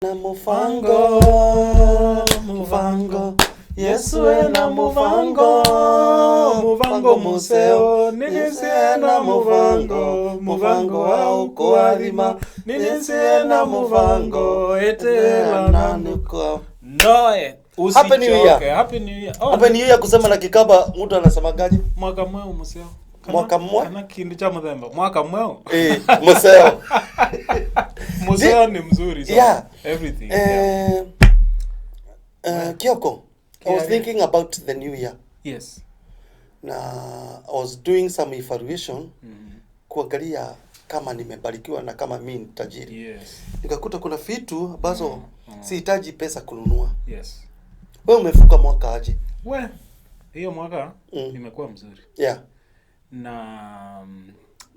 Na mufango, mufango, Yesu na mufango, mufango museo, ninisie na mufango, mufango au kuadhima, ninisie na mufango, etela nanuko. Noe, Happy New Year. Happy New Year. Oh, Happy New Year kusema na kikaba, mtu anasema gaji? Mwaka mweu museo. Mwaka mweu? Kana kindu cha mthemba. Mwaka mweu. Museo. Museo ni mzuri. So yeah. Everything. Kioko, I was thinking about the new year. Yes. Na I was doing some evaluation kuangalia kama nimebarikiwa na kama mimi ni tajiri. Yes. Nikakuta kuna vitu ambazo sihitaji pesa kununua. Yes. Wewe umefuka mwaka aje? Hiyo mwaka imekuwa mzuri. Yeah. Na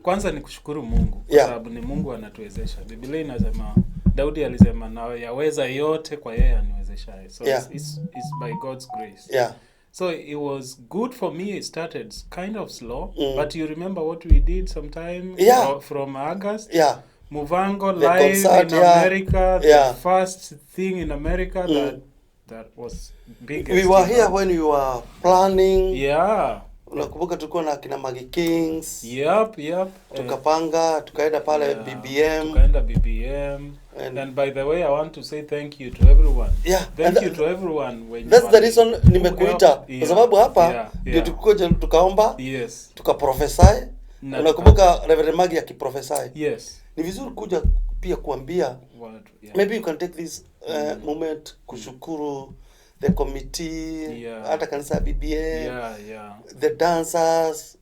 kwanza ni kushukuru Mungu kwa sababu ni Mungu anatuwezesha. Biblia inasema Daudi alisema na yaweza yote kwa yeye aniwezeshaye. So it's by God's grace. Yeah. So it was good for me. It started kind of slow, but you remember what we did sometime from August? Yeah. Muvango the live concert, in America. The first thing in America that was big. We were here when we were planning. Yeah. Unakumbuka tulikuwa na kina Maggie Kings. Yep. Tukapanga, tukaenda pale BBM. Tukaenda BBM. And by the way, I want to say thank you to everyone. Yeah. Thank you to everyone. That's the reason nimekuita. Kwa sababu hapa ndio tulikuja tukaomba. Yes. Tukaprophesy. Unakumbuka Reverend Maggie akiprophesy. Yes. Ni vizuri kuja pia kuambia. Maybe you can take this moment kushukuru the committee, hata kanisa ya BBM, the dancers.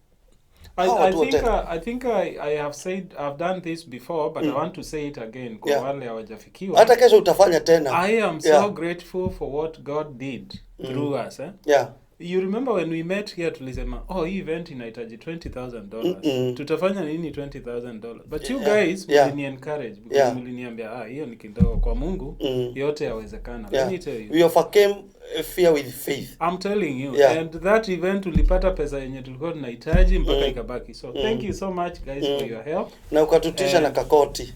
I think I have said I've done this before, but I want to say it again kwa wale hawajafikiwa. Hata kesho utafanya tena. I am so grateful for what God did through us. Yeah. You remember when we met here tulisema hii event inahitaji $20,000. Tutafanya nini $20,000? But you guys mlini encourage because mliniambia hiyo ni kidogo kwa Mungu, yote yawezekana. Let me tell you. We overcame fear with faith. I'm telling you. And that event ulipata pesa yenye tulikuwa tunahitaji mpaka ikabaki. So thank you so much guys for your help. Na ukatutisha na kakoti.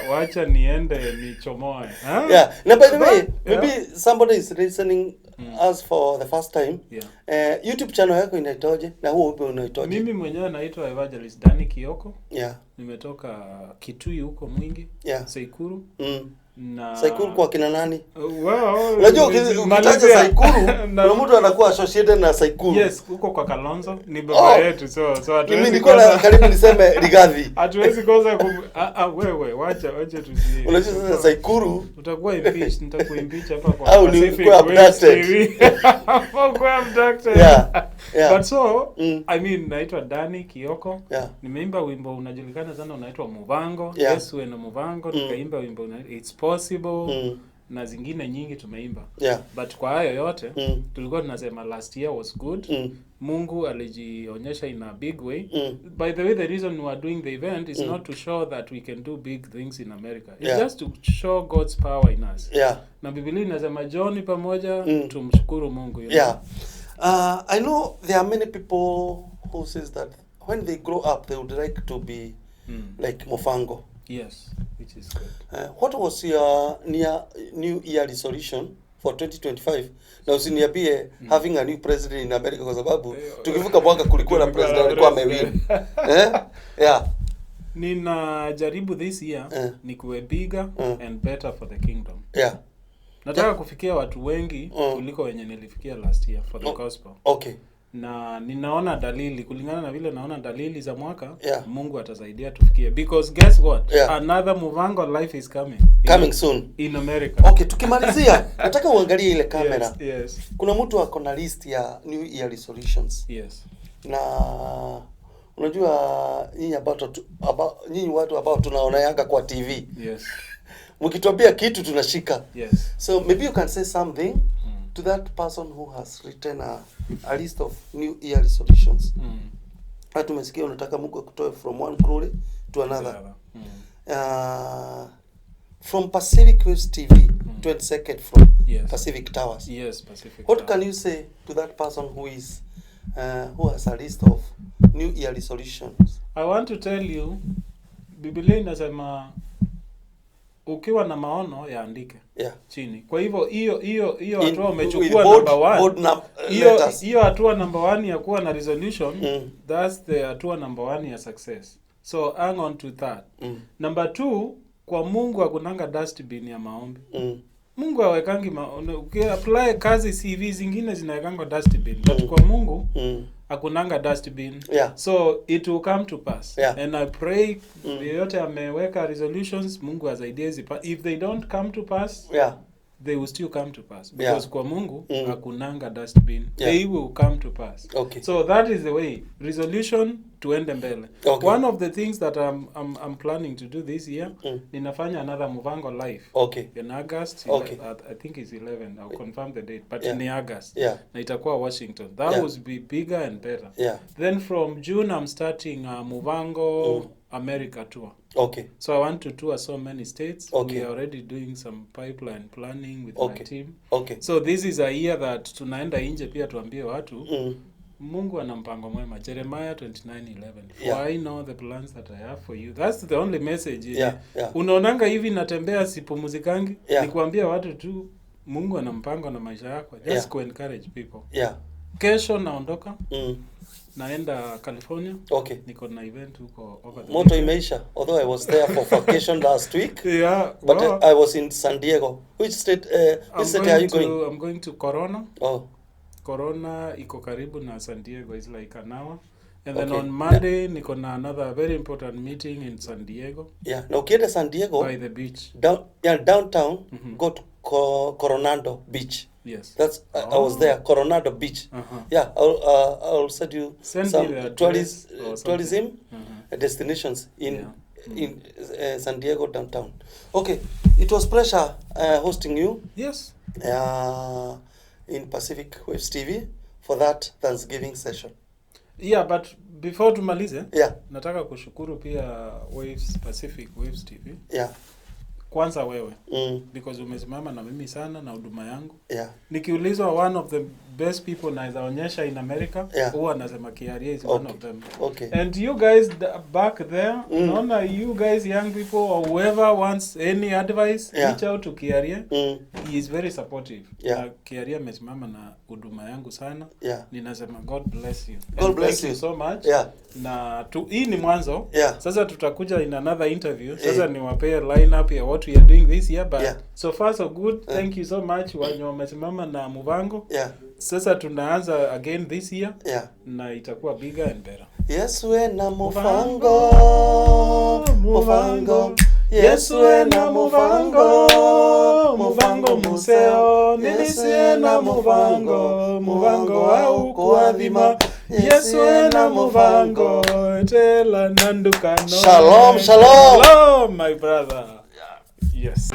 Wacha niende nichomoe. Yeah. Na by the way, maybe somebody is listening us for the first time. YouTube channel yako inaitwaje? Na huo upe unaitwaje? Mimi mwenyewe naitwa Evangelist Danny Kioko. Yeah. Nimetoka Kitui huko Mwingi. Saikuru. Na Saikuru kwa kina nani? Unajua ukitaja Saikuru, kuna mtu anakuwa associated na Saikuru. Yes, huko kwa Kalonzo ni baba yetu so mimi nilikuwa karibu niseme Rigathi. Hatuwezi kosa wewe wacha tusie. Unajua sasa Saikuru utakuwa impeach, nitakuimpeach hapa kwa au ni kwa abducted. But so I mean naitwa Danny Kioko. Nimeimba wimbo unajulikana sana unaitwa Muvango. Yes, we na Muvango tukaimba wimbo It's Possible. Na zingine nyingi tumeimba. But kwa hayo yote tulikuwa tunasema last year was good. Mungu alijionyesha in a big way. By the way, the reason we are doing the event is not to show that we can do big things in America. It's just to show God's power in us. Na Biblia inasema John pamoja tumshukuru Mungu. I know there are many people who says that when they grow up they would like to be like Mufango. Yes, which is good. What was your New Year resolution for 2025? Na usiniambie having a new president in America kwa sababu tukivuka mwaka kulikuwa na president alikuwa amewin. Ninajaribu this year ni kuwe bigger and better for the kingdom. Nataka kufikia watu wengi kuliko wenye nilifikia last year for the gospel. Okay. Na ninaona dalili kulingana na vile naona dalili za mwaka Mungu atasaidia tufikie because guess what another Muvango life is coming soon in America. Okay, tukimalizia nataka uangalie ile kamera. Yes. Kuna mtu ako na list ya New Year resolutions. Yes. Na unajua nyinyi watu ambao tunaona yanga kwa TV. Yes. Mkituambia kitu tunashika. Yes. So maybe you can say something to that person who has written a list of New Year resolutions. Hata umesikia unataka Mungu akutoe from one glory to another. From Pacific West TV, 22nd from Pacific Towers. Yes, Pacific. What can you say to that person who has a list of New Year resolutions? I want to tell you, Biblia inasema ukiwa na maono yaandike chini. Kwa hivyo hiyo hatua umechukua number 1. Hiyo hatua number 1 ya kuwa na resolution, that's the hatua number 1 ya success. So hang on to that. Number 2, kwa Mungu hakunanga dustbin ya maombi. Mungu hawekangi ukiapply kazi CV zingine zinawekanga dustbin. But kwa Mungu hakunanga dustbin. So it will come to pass. And I pray yote ameweka resolutions, Mungu asaidie if they don't come to pass, they will still come to pass. Because kwa Mungu hakunanga dustbin. They will come to pass. So that is the way. Resolution tuende mbele. One of the things that I'm planning to do this year, ninafanya another Muvango live in August. I think it's 11. I'll confirm the date, but in August. Na itakuwa Washington. That will be bigger and better. Then from June I'm starting a Muvango America tour. So I want to tour so many states. We are already doing some pipeline planning with my team. So this is a year that tunaenda nje pia tuambie watu Mungu ana mpango mwema. Jeremiah 29:11. For I know the plans that I have for you. That's the only message. Unaonanga hivi natembea sipumuzikangi, nikwambia watu tu Mungu ana mpango na maisha yako. Just to encourage people. Kesho naondoka. Naenda California. Niko na event huko over the moto imeisha. Although I was there for vacation last week. But I was in San Diego. Which state are you going? I'm going to Corona. Corona iko karibu na San Diego, is like an hour. And then on Monday niko na another very important meeting in San Diego. Na ukienda San Diego by the beach. Downtown, go to Coronado Beach. Yes. That's I was there, Coronado Beach. I'll send you some tourism destinations in San Diego downtown. It was pleasure hosting you. Yes. In Pacific Waves TV for that Thanksgiving session. But before tumalize, nataka kushukuru pia Pacific Waves TV. Kwanza wewe. Because umesimama na mimi sana na huduma yangu. Nikiulizwa one of the best people naweza onyesha in America, huwa nasema Kiaria is one of them. And you guys back there, naona you guys young people or whoever wants any advice, reach out to Kiaria. He is very supportive. Na Kiaria amesimama na huduma yangu sana. Ninasema God bless you. God bless you so much. Na hii ni mwanzo. Sasa tutakuja in another interview. Sasa niwapee line up ya what we are doing this year, but so far so good. Thank you so much wanyo wamesimama na Muvango. Sasa tunaanza again this year. Na itakuwa bigger and better. Yesu ena Muvango, Muvango. Yesu ena Muvango, Muvango museo. Nilisi ena Muvango, Muvango au kuadhima. Yesu ena Muvango, tela nandukano. Shalom, shalom. Shalom, my brother. Yes.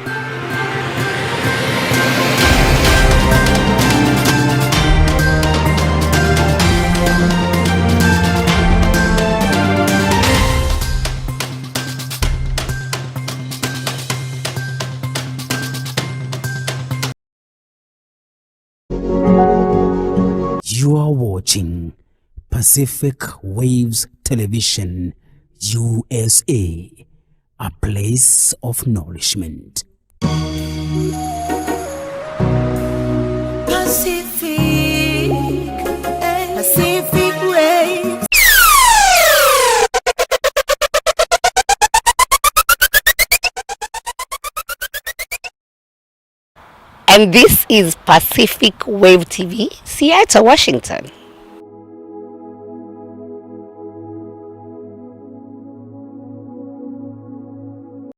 You are watching Pacific Waves Television, USA, a place of nourishment. Pacific Waves. And this is Pacific Wave TV, Seattle, Washington.